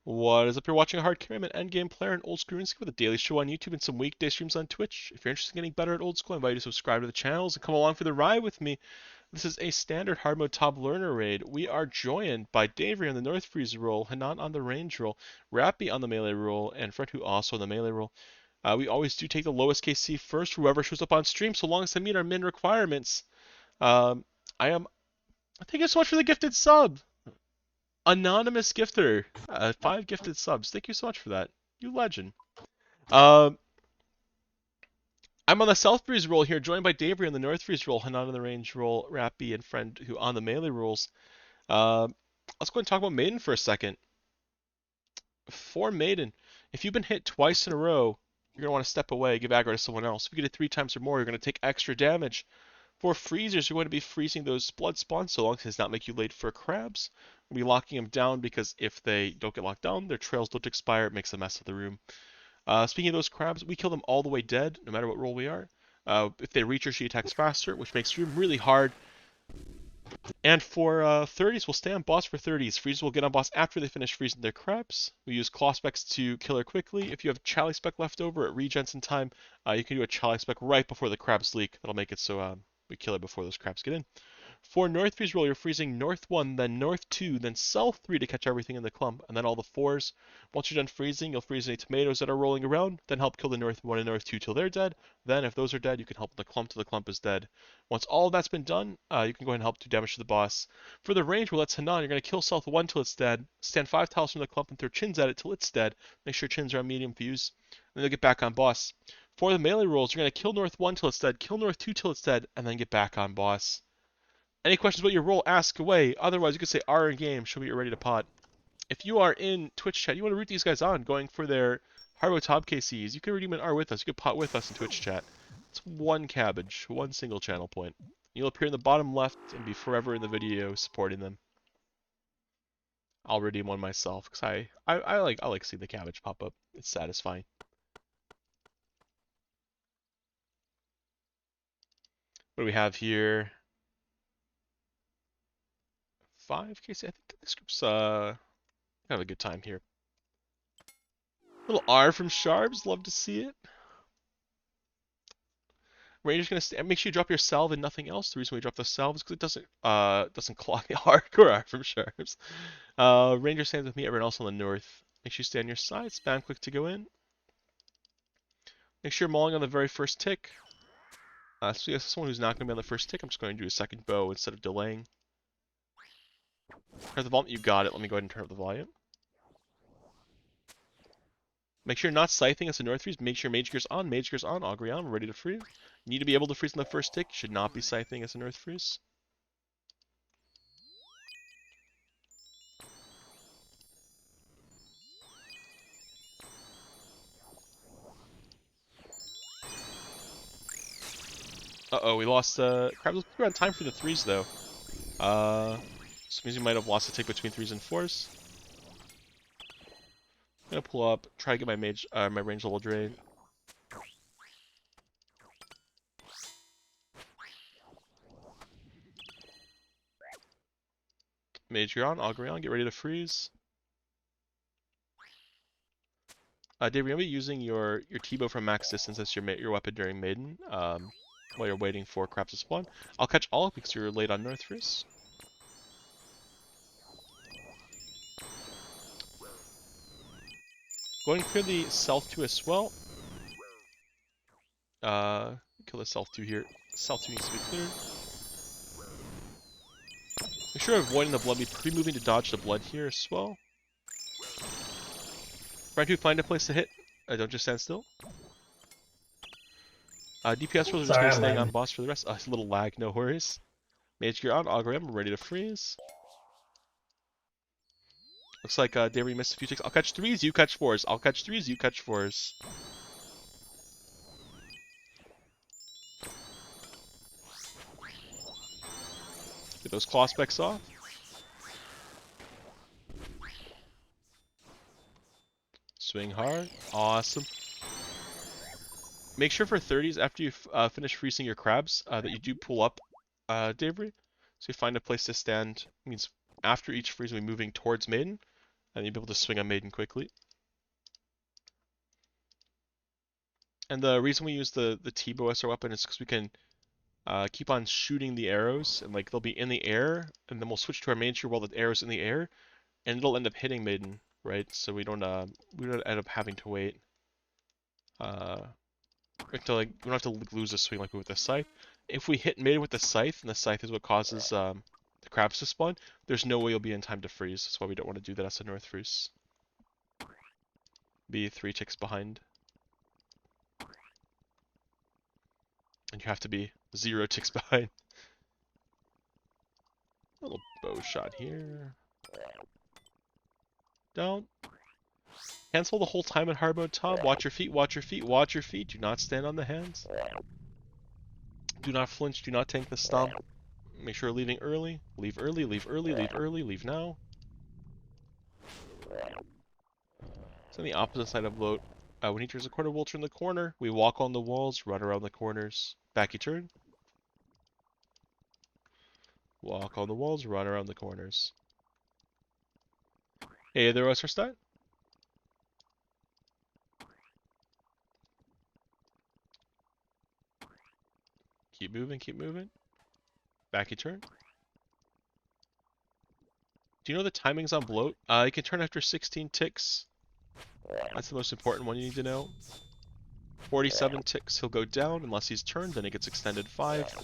What is up? You're watching a hard carryman endgame player and old school RuneScape with a daily show on YouTube and some weekday streams on Twitch. If you're interested in getting better at old school, I invite you to subscribe to the channels and come along for the ride with me. This is a standard hard mode top learner raid. We are joined by Davey on the North Freeze role, Hanan on the range role, Rappy on the melee role, and Fred who also on the melee role. We always do take the lowest KC first, whoever shows up on stream, so long as they meet our min requirements. Um, Thank you so much for the gifted sub. Anonymous gifter, 5 gifted subs. Thank you so much for that. You legend. I'm on the South Breeze roll here, joined by Davey on the North Breeze roll, Hanan on the range roll, Rappy and Friend who on the melee rolls. Let's go and talk about Maiden for a second. For Maiden, if you've been hit twice in a row, you're going to want to step away, give aggro to someone else. If you get it 3 times or more, you're going to take extra damage. For freezers, you're going to be freezing those blood spawns so long as it does not make you late for crabs. We'll be locking them down because if they don't get locked down, their trails don't expire. It makes a mess of the room. Speaking of those crabs, we kill them all the way dead, no matter what role we are. If they reach her, she attacks faster, which makes the room really hard. And for 30s, we'll stay on boss for 30s. Freezers will get on boss after they finish freezing their crabs. We use claw specs to kill her quickly. If you have chali spec left over, it regens in time. You can do a chali spec right before the crabs leak. That'll make it so we kill her before those crabs get in. For North Freeze roll, you're freezing North 1, then North 2, then South 3 to catch everything in the clump, and then all the 4s. Once you're done freezing, you'll freeze any tomatoes that are rolling around, then help kill the North 1 and North 2 till they're dead. Then, if those are dead, you can help the clump till the clump is dead. Once all of that's been done, you can go ahead and help do damage to the boss. For the range roll, that's Hanan. You're going to kill South 1 till it's dead, stand 5 tiles from the clump and throw chins at it till it's dead. Make sure chins are on medium fuse, and then you'll get back on boss. For the melee rolls, you're going to kill North 1 till it's dead, kill North 2 till it's dead, and then get back on boss. Any questions about your role, ask away. Otherwise, you could say R in game, show me you're ready to pot. If you are in Twitch chat, you want to root these guys on, going for their Harbo Top KCs, you can redeem an R with us. You can pot with us in Twitch chat. It's one cabbage, one single channel point. You'll appear in the bottom left and be forever in the video supporting them. I'll redeem one myself because I like seeing the cabbage pop up. It's satisfying. What do we have here? 5 KC. I think this group's have a good time here. Little R from Sharps, love to see it. Ranger's gonna make sure you drop your salve and nothing else. The reason we drop the salve is because it doesn't clog the hardcore R from Sharps. Ranger stands with me, everyone else on the north. Make sure you stay on your side, spam click to go in. Make sure you're mauling on the very first tick. So yes, someone who's not gonna be on the first tick, I'm just going to do a second bow instead of delaying. Turn the volume, you got it. Let me go ahead and turn up the volume. Make sure you're not scything as a North Freeze. Make sure Mage Gear's on, Augury on, we're ready to freeze. You need to be able to freeze on the first tick. You should not be scything as a North Freeze. Uh-oh, we lost Crabs are on time for the 3s though. This means we might have lost a tick between 3s and 4s. I'm gonna pull up, try to get my my range level drain. Mage Gear on, Augury on, get ready to freeze. Dave, you're gonna be using your T-bow from max distance as your weapon during Maiden, while you're waiting for crabs to spawn. I'll catch all because you're late on North Freeze. Going for the South 2 as well. Kill the South 2 here. South 2 needs to be cleared. Make sure avoiding the blood. Be pre-moving to dodge the blood here as well. Trying to find a place to hit. Don't just stand still. DPS rolls are just going to be staying on boss for the rest. A little lag, no worries. Mage Gear on, Augury, we're ready to freeze. Looks like Davey missed a few ticks. I'll catch 3s, you catch 4s. I'll catch 3s, you catch 4s. Get those claw specs off. Swing hard. Awesome. Make sure for 30s, after you finish freezing your crabs, that you do pull up Davey. So you find a place to stand. It means after each freeze, we'll be moving towards Maiden. And you'll be able to swing a Maiden quickly. And the reason we use the T-bow as our weapon is because we can keep on shooting the arrows, and like they'll be in the air, and then we'll switch to our main shoot while the arrow's in the air, and it'll end up hitting Maiden, right? So we don't end up having to wait until like we don't have to lose a swing like with the scythe. If we hit Maiden with the scythe, and the scythe is what causes the crabs to spawn, there's no way you'll be in time to freeze. That's why we don't want to do that as a North Freeze. Be 3 ticks behind. And you have to be 0 ticks behind. A little bow shot here. Down. Cancel the whole time in hard mode top. Watch your feet, watch your feet, watch your feet. Do not stand on the hands. Do not flinch, do not tank the stomp. Make sure you're leaving early. Leave early, leave early, leave early, leave now. It's on the opposite side of Bloat. When he turns the corner, we'll turn the corner. We walk on the walls, run around the corners. Back you turn. Walk on the walls, run around the corners. Hey there, what's our start? Keep moving, keep moving. Back you turn. Do you know the timings on Bloat? You can turn after 16 ticks. That's the most important one you need to know. 47 ticks, he'll go down unless he's turned, then it gets extended 5.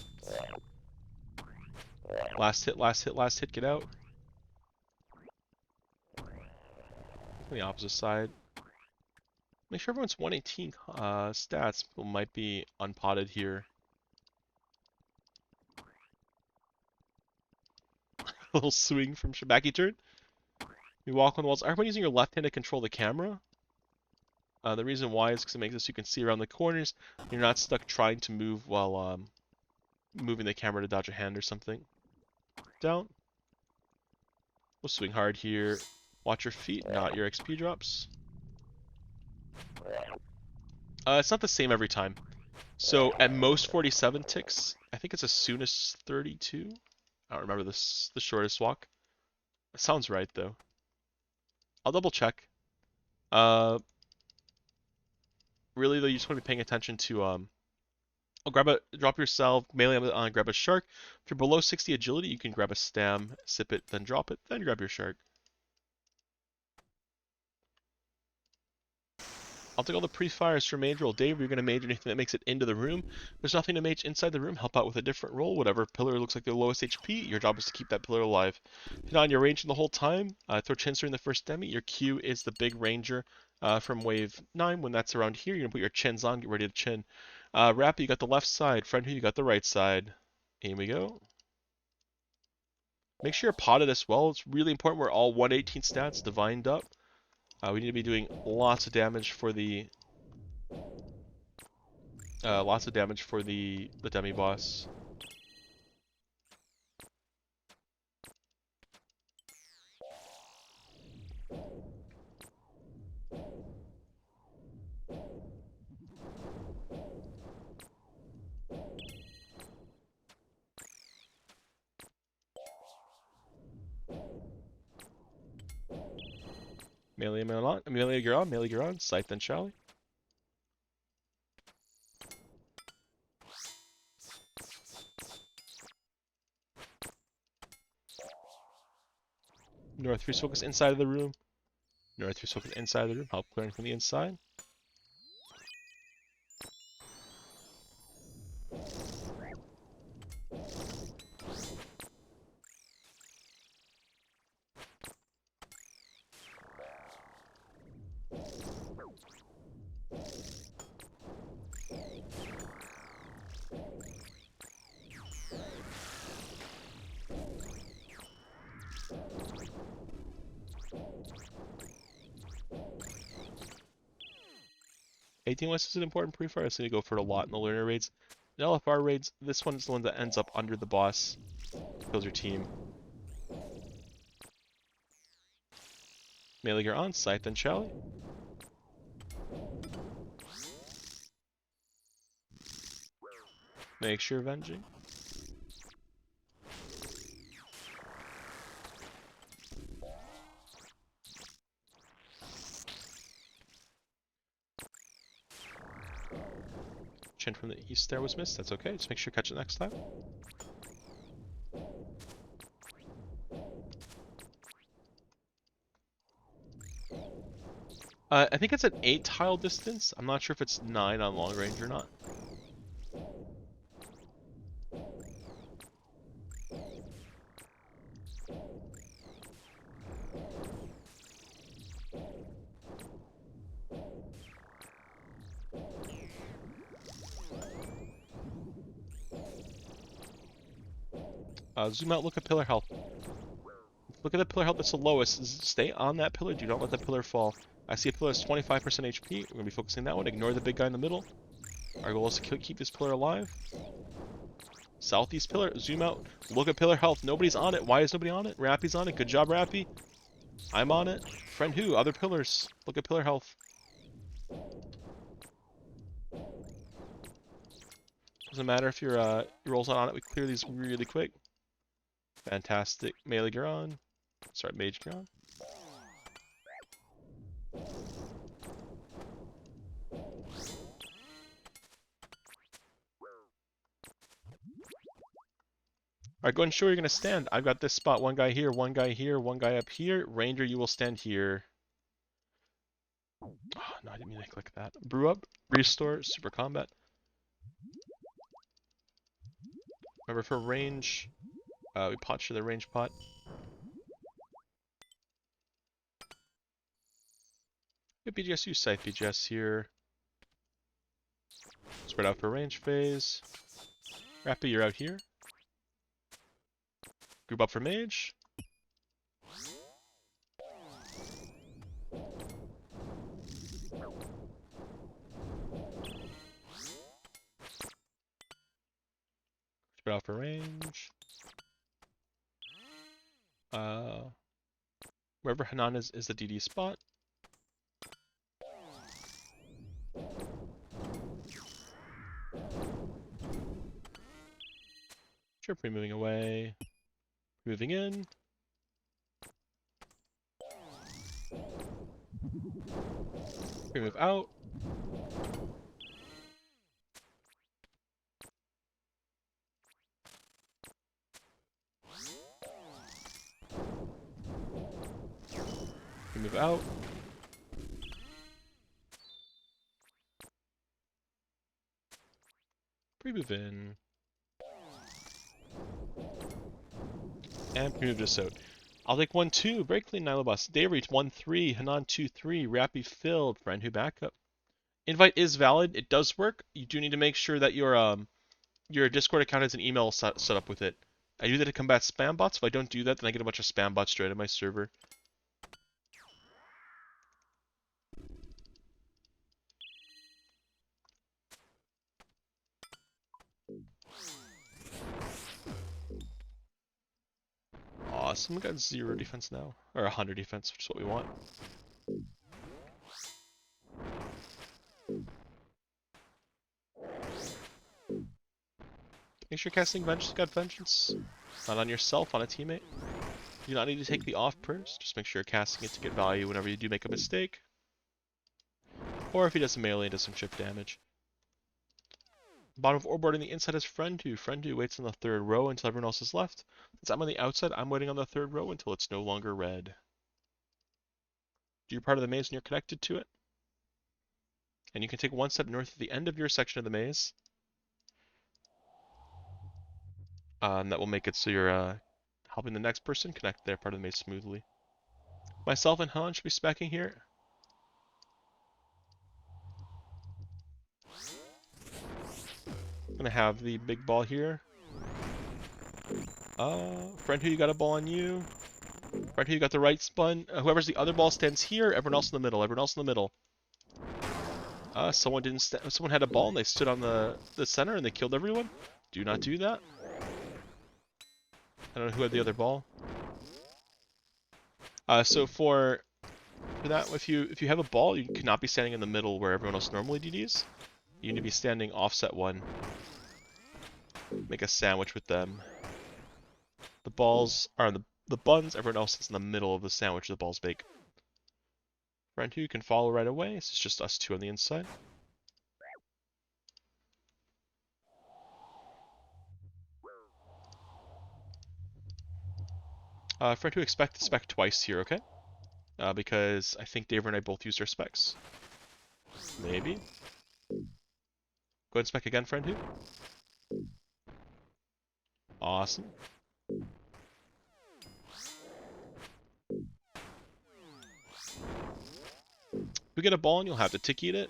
Last hit, last hit, last hit, get out. On the opposite side. Make sure everyone's 118 stats. People might be unpotted here. A little swing from Shabaki turn. You walk on the walls. Everyone using your left hand to control the camera. The reason why is because it makes it so you can see around the corners. You're not stuck trying to move while moving the camera to dodge a hand or something. Down. We'll swing hard here. Watch your feet, not your XP drops. It's not the same every time. So at most 47 ticks. I think it's as soon as 32. I don't remember the shortest walk. It sounds right though. I'll double check. Really though, you just want to be paying attention to drop yourself, melee on, grab a shark. If you're below 60 agility, you can grab a stam, sip it, then drop it, then grab your shark. I'll take all the pre-fires for mage roll. Dave, you're going to mage anything that makes it into the room. There's nothing to mage inside the room. Help out with a different roll. Whatever pillar looks like their lowest HP, your job is to keep that pillar alive. If you're not on your range the whole time, throw chins during the first demi. Your Q is the big ranger from wave 9. When that's around here, you're going to put your chins on. Get ready to chin. Rappy, you got the left side. Friend who, you got the right side. Here we go. Make sure you're potted as well. It's really important we're all 118 stats divined up. We need to be doing lots of damage for the demi boss. Melee you're on, Scythe then Shally. North 3 focus inside of the room. North 3 focus inside of the room, help clearing from the inside. West is an important pre-fire, so you go for it a lot in the learner raids. In LFR raids, this one is the one that ends up under the boss. Kills your team. Melee gear on, Scythe then Shally. Make sure avenging. Chin from the east there was missed. That's okay. Just make sure you catch it next time. I think it's an 8 tile distance. I'm not sure if it's 9 on long range or not. Zoom out, look at pillar health. Look at the pillar health that's the lowest. Stay on that pillar. Do not let that pillar fall. I see a pillar that's 25% HP. We're going to be focusing on that one. Ignore the big guy in the middle. Our goal is to keep this pillar alive. Southeast pillar. Zoom out. Look at pillar health. Nobody's on it. Why is nobody on it? Rappy's on it. Good job, Rappy. I'm on it. Friend who? Other pillars. Look at pillar health. Doesn't matter if your roll's not on it. We clear these really quick. Fantastic. Melee gear on. Sorry, mage gear on. Alright, go ahead and show where you're going to stand. I've got this spot. One guy here, one guy here, one guy up here. Ranger, you will stand here. Oh, no, I didn't mean to click that. Brew up, restore, super combat. Remember for range, we pot share the range pot. BGS, use Scythe BGS here. Spread out for range phase. Rappy, you're out here. Group up for mage. Spread out for range. Wherever Hanan is the DD spot. Sure, moving away. Moving in. Move out. Move out. Pre-move in. And pre-move just out. I'll take 1-2. Very clean Nylocas. Day reach 1-3. Hanan 2-3. Rappy filled. Friend who backup. Invite is valid. It does work. You do need to make sure that your Discord account has an email set up with it. I do that to combat spam bots. If I don't do that, then I get a bunch of spam bots straight to my server. Awesome, we got 0 defense now. Or 100 defense, which is what we want. Make sure casting Vengeance got Vengeance. Not on yourself, on a teammate. You do not need to take the off prayers. Just make sure you're casting it to get value whenever you do make a mistake. Or if he does melee and does some chip damage. Bottom of orb on the inside is Friend who. Friend who waits on the 3rd row until everyone else is left. Since I'm on the outside, I'm waiting on the 3rd row until it's no longer red. Do your part of the maze and you're connected to it. And you can take 1 step north of the end of your section of the maze. That will make it so you're helping the next person connect their part of the maze smoothly. Myself and Han should be specking here. I'm gonna have the big ball here. Friend who, you got a ball on you. Friend who, you got the right spun. Whoever's the other ball stands here. Everyone else in the middle. Everyone else in the middle. Someone didn't. Someone had a ball and they stood on the center and they killed everyone. Do not do that. I don't know who had the other ball. So for that, if you have a ball, you cannot be standing in the middle where everyone else normally DDs. You need to be standing offset 1. Make a sandwich with them. The balls are on the buns. Everyone else is in the middle of the sandwich the balls bake. Friend who can follow right away. This is just us 2 on the inside. Friend who expect to spec twice here, okay? Because I think Dave and I both used our specs. Maybe. Go ahead and spec again, friend who? Awesome. If we get a ball and you'll have to tick eat it.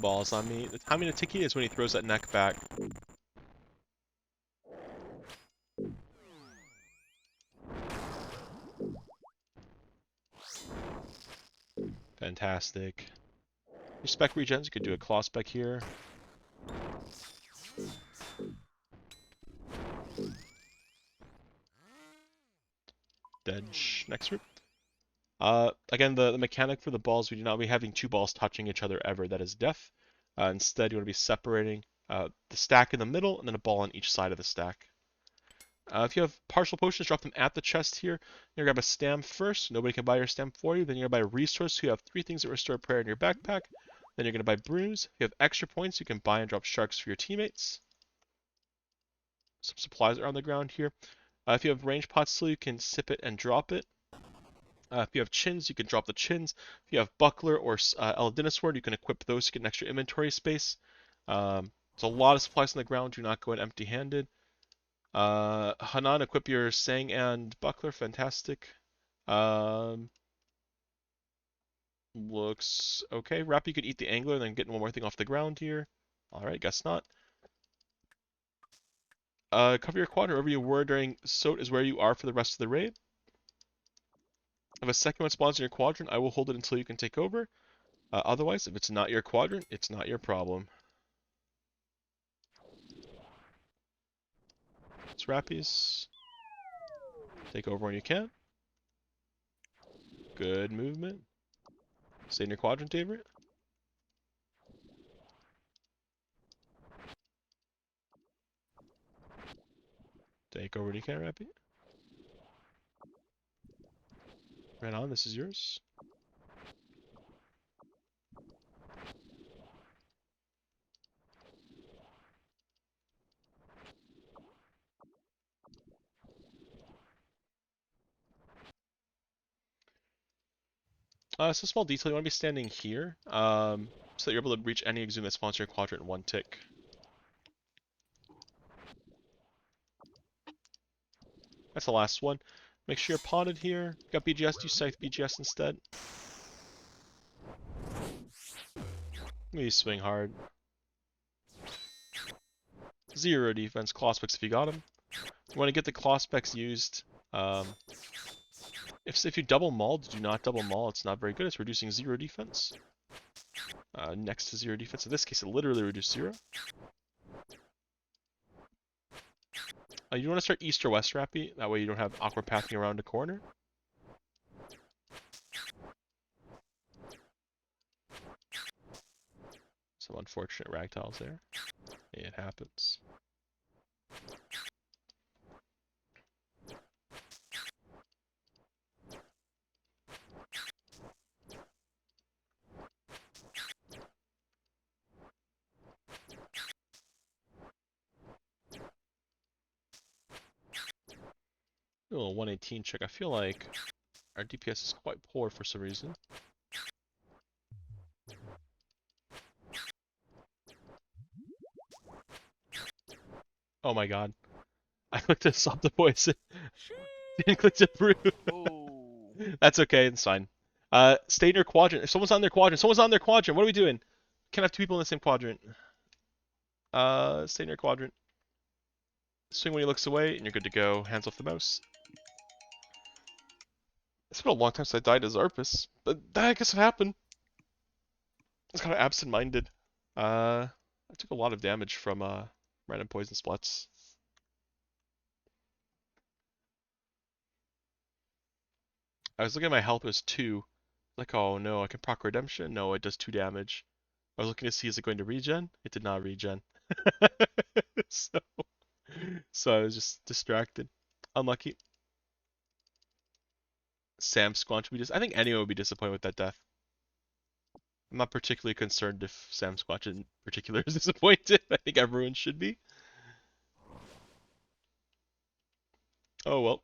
Balls on me. The timing to tick eat is when he throws that neck back. Fantastic. Your spec regens, you could do a claw spec here. Dedge. Next group. Again, the mechanic for the balls, we do not be having two balls touching each other ever. That is death. Instead, you want to be separating the stack in the middle and then a ball on each side of the stack. If you have partial potions, drop them at the chest here. You're going to grab a stam first. Nobody can buy your stam for you. Then you're going to buy a resource. So you have 3 things that restore prayer in your backpack. Then you're going to buy brews. If you have extra points, you can buy and drop sharks for your teammates. Some supplies are on the ground here. If you have range pots still, you can sip it and drop it. If you have chins, you can drop the chins. If you have buckler or Eladina sword, you can equip those to get an extra inventory space. There's a lot of supplies on the ground. Do not go in empty-handed. Hanan, equip your Sang and buckler. Fantastic. Looks okay. Rap, you could eat the angler and then get one more thing off the ground here. Alright, guess not. Cover your quadrant. Wherever you were during Sot is where you are for the rest of the raid. If a second one spawns in your quadrant, I will hold it until you can take over. Otherwise, if it's not your quadrant, it's not your problem. It's Rappies. Take over when you can. Good movement. Stay in your quadrant, favorite. Take over when you can, Rappy. Right on, this is yours. So small detail, you want to be standing here, so that you're able to reach any exhume that spawns your quadrant in one tick. That's the last one. Make sure you're potted here. Got BGS, do Scythe BGS instead. Maybe swing hard. 0 defense, claw specs if you got them. You want to get the claw specs used. If you double maul, do not double maul. It's not very good. It's reducing 0 defense. Next to 0 defense. In this case, it literally reduced 0. You want to start east or west, Rappy. That way you don't have awkward pathing around a corner. Some unfortunate ragtiles there. It happens. A little 118 check. I feel like our DPS is quite poor for some reason. Oh my god. I clicked to stop the poison. Didn't click to brew. That's okay, it's fine. Stay in your quadrant. If someone's on their quadrant, someone's on their quadrant. What are we doing? Can't have 2 people in the same quadrant. Stay in your quadrant. Swing when he looks away, and you're good to go. Hands off the mouse. It's been a long time since I died as Arpus, but that I guess it happened. I was kind of absent-minded. I took a lot of damage from random poison splats. I was looking at my health, it was 2. Like, oh no, I can proc redemption? No, it does 2 damage. I was looking to see, is it going to regen? It did not regen. so, so I was just distracted. Unlucky. Sam Squanch would be I think anyone would be disappointed with that death. I'm not particularly concerned if Sam Squatch in particular is disappointed. I think everyone should be. Oh well.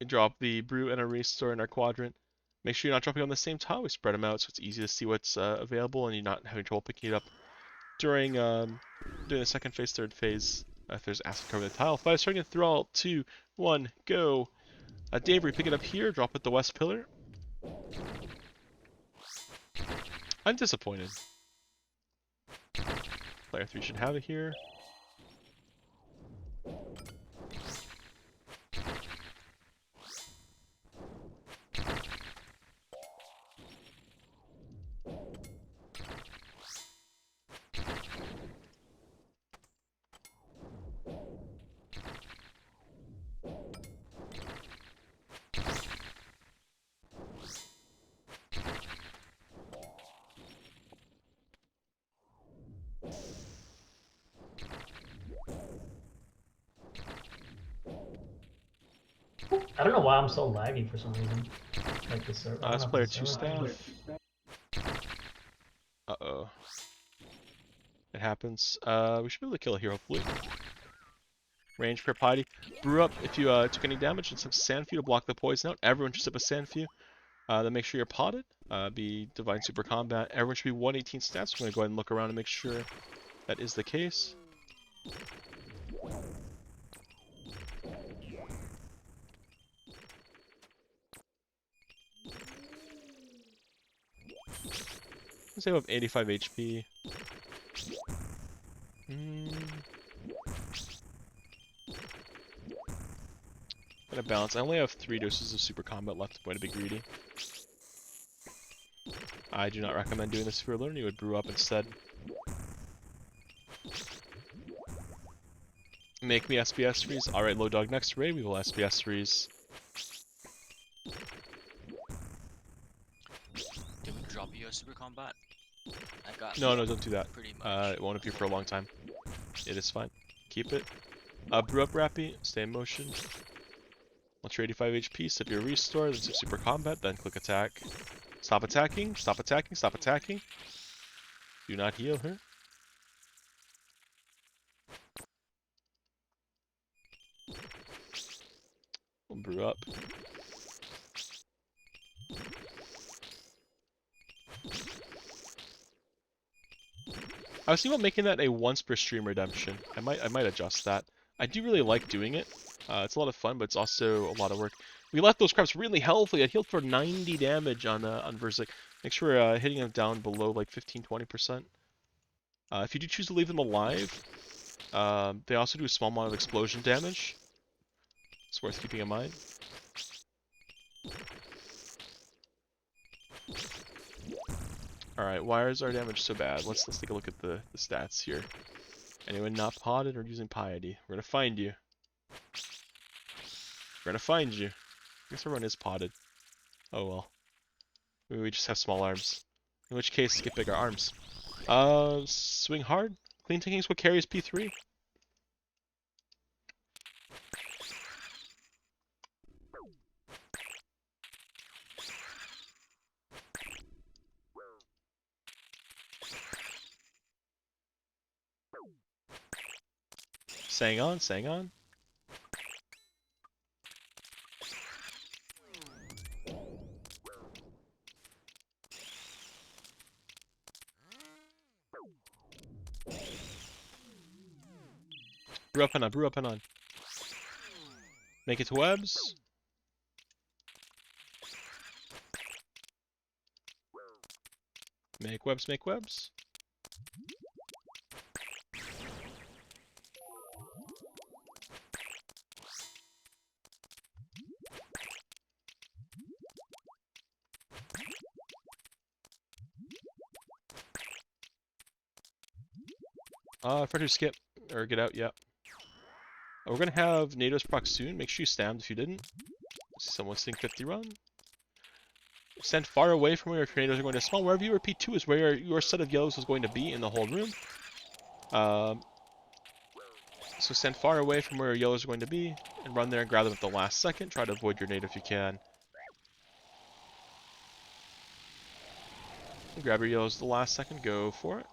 We drop the brew and a restore in our quadrant. Make sure you're not dropping on the same tile. We spread them out so it's easy to see what's available and you're not having trouble picking it up during the second phase, third phase. If there's acid covering the tile. 5 starting in 3, 2, 1, go. Dave, we pick it up here, drop it the west pillar. I'm disappointed. Player 3 should have it here. I don't know why I'm so laggy for some reason. Like this server. I don't That's know if player it's a 2 server thing. staff. Uh-oh. It happens. We should be able to kill it here, hopefully. Range per piety. Brew up if you took any damage and some Sandfew to block the poison out. Everyone should sip a Sandfew. Then make sure you're potted. Be Divine Super Combat. Everyone should be 118 stats. We're going to go ahead and look around and make sure that is the case. Let's say we have 85 HP. Gotta balance. I only have 3 doses of Super Combat left. Way to be greedy. I do not recommend doing this if you're learning. You would brew up instead. Make me SPS freeze. Alright, low dog next raid. We will SPS freeze. Did we drop you a super combat? I got No, don't do that. pretty much. It won't appear for a long time. It is fine. Keep it. Brew up Rappy. Stay in motion. Once you're 85 HP, sip your restore, then sip Super Combat, then click attack. Stop attacking. Stop attacking. Stop attacking. Do not heal her. We'll brew up. I was thinking about making that a once per stream redemption. I might adjust that. I do really like doing it. It's a lot of fun, but it's also a lot of work. We left those crabs really healthy. I healed for 90 damage on Verzik. Make sure we're hitting them down below like 15-20%. If you do choose to leave them alive, they also do a small amount of explosion damage. It's worth keeping in mind. Alright, why is our damage so bad? Let's take a look at the stats here. Anyone not potted or using piety? We're gonna find you. We're gonna find you. I guess everyone is potted. Oh well. Maybe we just have small arms. In which case, get bigger arms. Swing hard. Clean taking is what carries P3. Sang on, sang on. Brew up and on, brew up and on. Make it to webs. Make webs, make webs. Try to skip, or get out, yep. We're gonna have NATO's proc soon. Make sure you stammed if you didn't. Someone sing 50 run. Stand far away from where your tornadoes are going to spawn. Wherever you repeat 2 is where your set of yellows is going to be in the whole room. So stand far away from where your yellows are going to be, and run there and grab them at the last second. Try to avoid your nade if you can. Grab your yellows at the last second, go for it.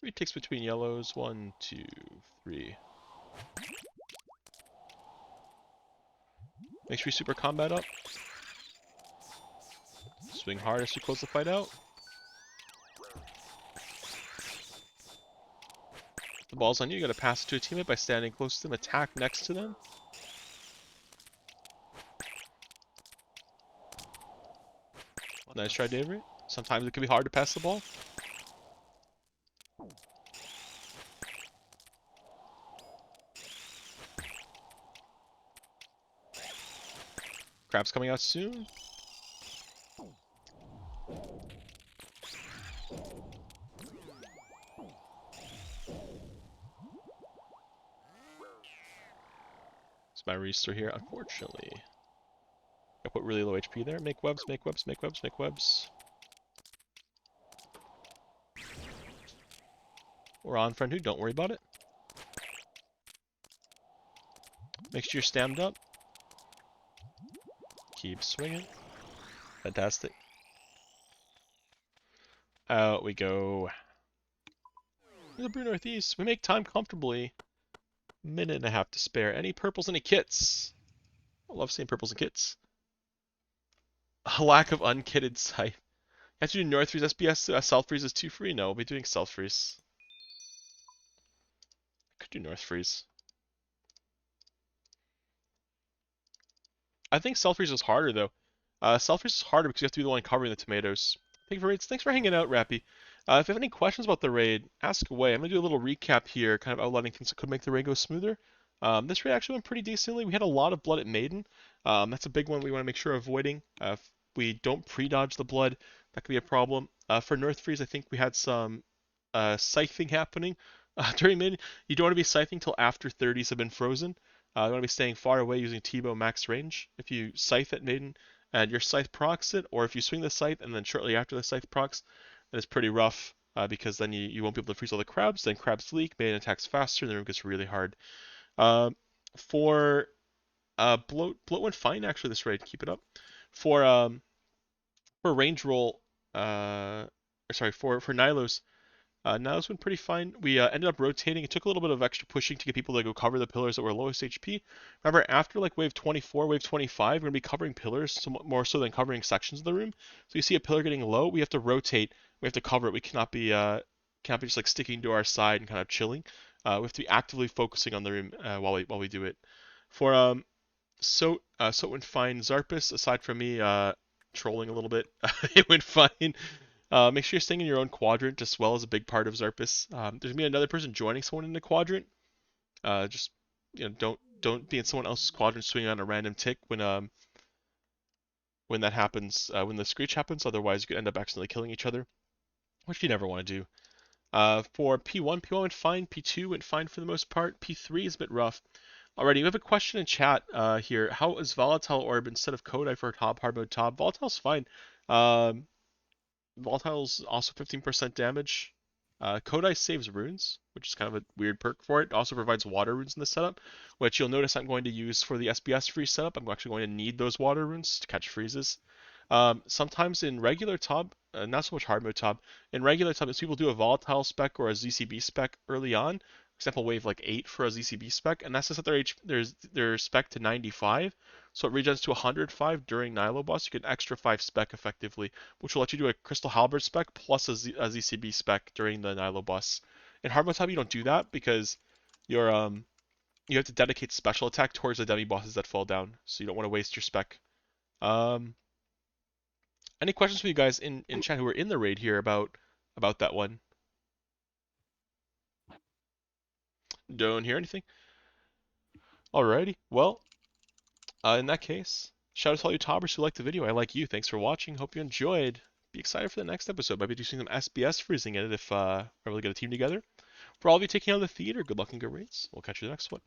Retakes between yellows. 1, 2, 3. Make sure you super combat up. Swing hard as you close the fight out. The ball's on you. You gotta pass it to a teammate by standing close to them. Attack next to them. Nice try, Davery. Sometimes it can be hard to pass the ball. Crab's coming out soon. It's my restore here, unfortunately. I put really low HP there. Make webs, make webs, make webs, make webs. We're on, friend who, don't worry about it. Make sure you're stammed up. Keep swinging. Fantastic. Out we go. The Brew Northeast. We make time comfortably. Minute and a half to spare. Any purples, any kits? I love seeing purples and kits. A lack of unkitted sight. You have to do North Freeze SBS. South Freeze is 2 free? No, we'll be doing South Freeze. Could do North Freeze. I think South Freeze is harder though. South Freeze is harder because you have to be the one covering the tomatoes. Thanks for hanging out, Rappy. If you have any questions about the raid, ask away. I'm going to do a little recap here, kind of outlining things that could make the raid go smoother. This raid actually went pretty decently. We had a lot of blood at Maiden. That's a big one we want to make sure of avoiding. If we don't pre-dodge the blood, that could be a problem. For North Freeze, I think we had some scything happening during Maiden. You don't want to be scything till after 30s have been frozen. You want to be staying far away using T-bow max range. If you scythe at Maiden and your scythe procs it, or if you swing the scythe and then shortly after the scythe procs, then it's pretty rough because then you won't be able to freeze all the crabs. Then crabs leak, Maiden attacks faster, and the room gets really hard. For bloat went fine actually this raid. Keep it up. For range roll, sorry for Nylos. Nylos went pretty fine. We ended up rotating. It took a little bit of extra pushing to get people to go cover the pillars that were lowest HP. Remember, after like wave 24, wave 25, we're gonna be covering pillars more so than covering sections of the room. So you see a pillar getting low, we have to rotate. We have to cover it. We cannot be just like sticking to our side and kind of chilling. We have to be actively focusing on the room while we do it. For Sot went fine. Zarpus, aside from me trolling a little bit, it went fine. Make sure you're staying in your own quadrant as well as a big part of Zarpus. There's gonna be another person joining someone in the quadrant. Just don't be in someone else's quadrant swinging on a random tick when that happens. When the screech happens, otherwise you could end up accidentally killing each other, which you never want to do. For P1 went fine. P2 went fine for the most part. P3 is a bit rough. Alrighty, we have a question in chat here. How is Volatile Orb instead of Kodai for top hard mode top? Volatile's fine. Volatile's also 15% damage. Kodai saves runes, which is kind of a weird perk for it. It also provides water runes in the setup, which you'll notice I'm going to use for the SBS freeze setup. I'm actually going to need those water runes to catch freezes. Sometimes in regular top, not so much hard mode top, in regular top, people do a volatile spec or a ZCB spec early on. For example, wave like 8 for a ZCB spec, and that's to set their spec to 95. So it regens to 105 during Nylo boss. You get an extra 5 spec effectively, which will let you do a Crystal Halberd spec plus a ZCB spec during the Nylo boss. In hard mode top, you don't do that because you have to dedicate special attack towards the demi bosses that fall down, so you don't want to waste your spec. Any questions for you guys in chat who are in the raid here about that one? Don't hear anything. Alrighty, well, in that case, shout out to all you tobbers who liked the video. I like you. Thanks for watching. Hope you enjoyed. Be excited for the next episode. Might be doing some SBS freezing in it if we're able to get a team together. For all of you taking on the theater, good luck and good rates. We'll catch you the next one.